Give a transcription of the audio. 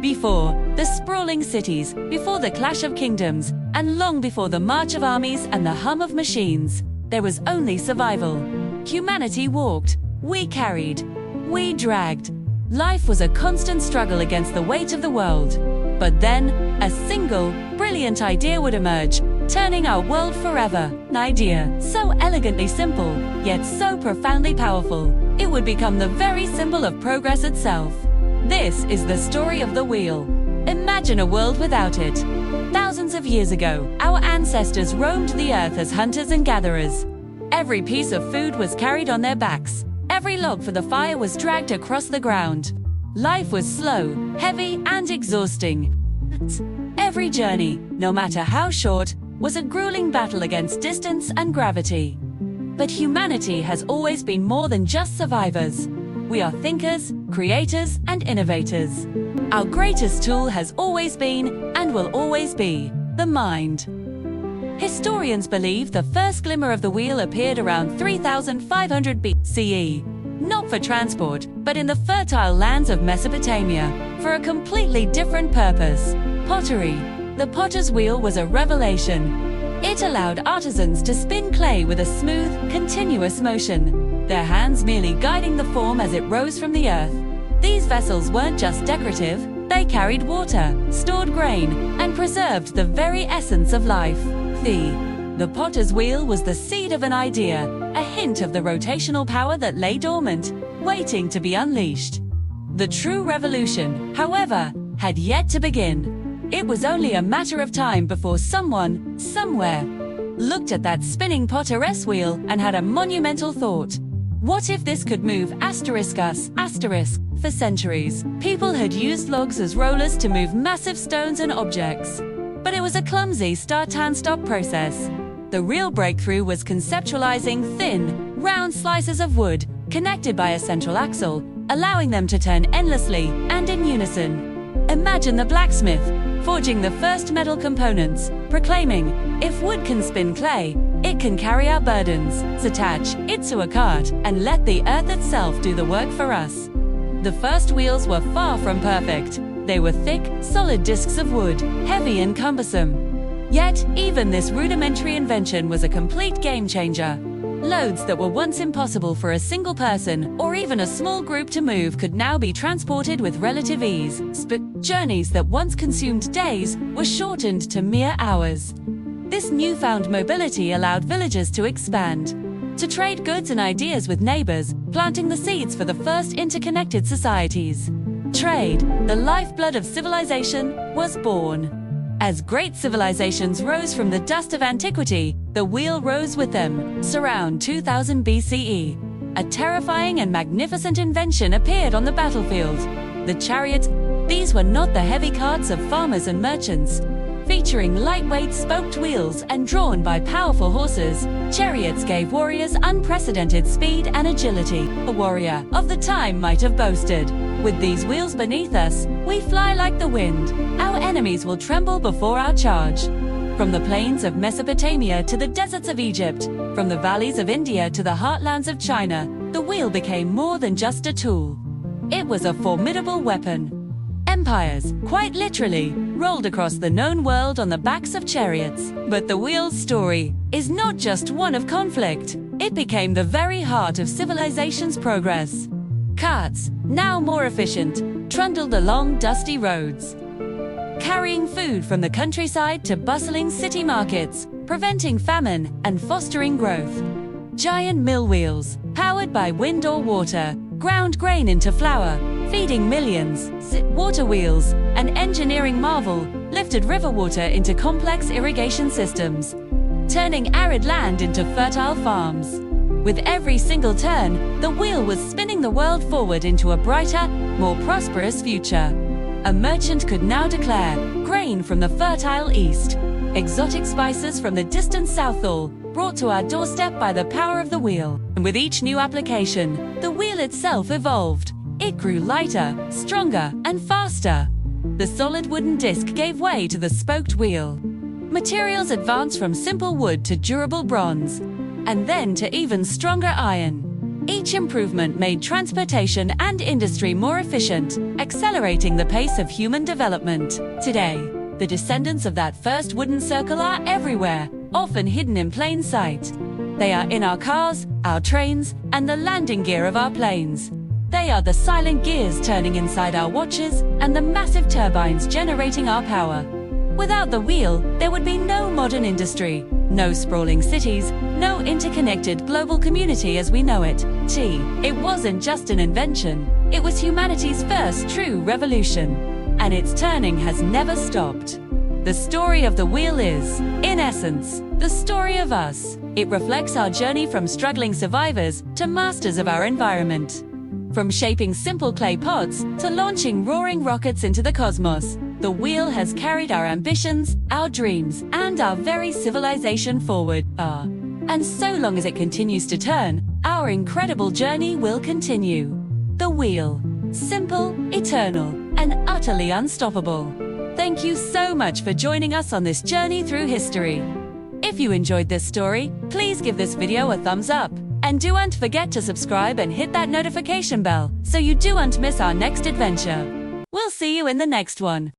Before the sprawling cities, before the clash of kingdoms, and long before the march of armies and the hum of machines, there was only survival. Humanity walked, we carried, we dragged. Life was a constant struggle against the weight of the world. But then, a single, brilliant idea would emerge, turning our world forever. An idea so elegantly simple, yet so profoundly powerful, it would become the very symbol of progress itself. This is the story of the wheel. Imagine a world without it. Thousands of years ago, our ancestors roamed the earth as hunters and gatherers. Every piece of food was carried on their backs. Every log for the fire was dragged across the ground. Life was slow, heavy, and exhausting. Every journey, no matter how short, was a grueling battle against distance and gravity. But humanity has always been more than just survivors. We are thinkers, creators, and innovators. Our greatest tool has always been, and will always be, the mind. Historians believe the first glimmer of the wheel appeared around 3500 BCE, not for transport, but in the fertile lands of Mesopotamia, for a completely different purpose: pottery. The potter's wheel was a revelation. It allowed artisans to spin clay with a smooth, continuous motion, their hands merely guiding the form as it rose from the earth. These vessels weren't just decorative, they carried water, stored grain, and preserved the very essence of life. The potter's wheel was the seed of an idea, a hint of the rotational power that lay dormant, waiting to be unleashed. The true revolution, however, had yet to begin. It was only a matter of time before someone, somewhere, looked at that spinning potter's wheel and had a monumental thought. What if this could move us, for centuries? People had used logs as rollers to move massive stones and objects. But it was a clumsy start-and-stop process. The real breakthrough was conceptualizing thin, round slices of wood, connected by a central axle, allowing them to turn endlessly and in unison. Imagine the blacksmith, forging the first metal components, proclaiming, "If wood can spin clay, it can carry our burdens. Attach it to a cart, and let the earth itself do the work for us." The first wheels were far from perfect. They were thick, solid discs of wood, heavy and cumbersome. Yet, even this rudimentary invention was a complete game-changer. Loads that were once impossible for a single person, or even a small group to move, could now be transported with relative ease. Journeys that once consumed days were shortened to mere hours. This newfound mobility allowed villages to expand, to trade goods and ideas with neighbors, planting the seeds for the first interconnected societies. Trade, the lifeblood of civilization, was born. As great civilizations rose from the dust of antiquity, the wheel rose with them. Around 2000 BCE, a terrifying and magnificent invention appeared on the battlefield: the chariot. These were not the heavy carts of farmers and merchants. Featuring lightweight spoked wheels and drawn by powerful horses, chariots gave warriors unprecedented speed and agility. A warrior of the time might have boasted, "With these wheels beneath us, we fly like the wind. Our enemies will tremble before our charge." From the plains of Mesopotamia to the deserts of Egypt, from the valleys of India to the heartlands of China, the wheel became more than just a tool. It was a formidable weapon. Empires, quite literally, rolled across the known world on the backs of chariots. But the wheel's story is not just one of conflict. It became the very heart of civilization's progress. Carts, now more efficient, trundled along dusty roads, carrying food from the countryside to bustling city markets, preventing famine and fostering growth. Giant mill wheels, powered by wind or water, ground grain into flour, feeding millions. Water wheels, an engineering marvel, lifted river water into complex irrigation systems, turning arid land into fertile farms. With every single turn, the wheel was spinning the world forward into a brighter, more prosperous future. A merchant could now declare grain from the fertile east, exotic spices from the distant south, all brought to our doorstep by the power of the wheel. And with each new application, the wheel itself evolved. It grew lighter, stronger, and faster. The solid wooden disc gave way to the spoked wheel. Materials advanced from simple wood to durable bronze, and then to even stronger iron. Each improvement made transportation and industry more efficient, accelerating the pace of human development. Today, the descendants of that first wooden circle are everywhere, often hidden in plain sight. They are in our cars, our trains, and the landing gear of our planes. They are the silent gears turning inside our watches and the massive turbines generating our power. Without the wheel, there would be no modern industry, no sprawling cities, no interconnected global community as we know it. It wasn't just an invention, it was humanity's first true revolution. And its turning has never stopped. The story of the wheel is, in essence, the story of us. It reflects our journey from struggling survivors to masters of our environment. From shaping simple clay pots to launching roaring rockets into the cosmos, the wheel has carried our ambitions, our dreams, and our very civilization forward. And so long as it continues to turn, our incredible journey will continue. The wheel. Simple, eternal, and utterly unstoppable. Thank you so much for joining us on this journey through history. If you enjoyed this story, please give this video a thumbs up. And don't forget to subscribe and hit that notification bell so you don't miss our next adventure. We'll see you in the next one.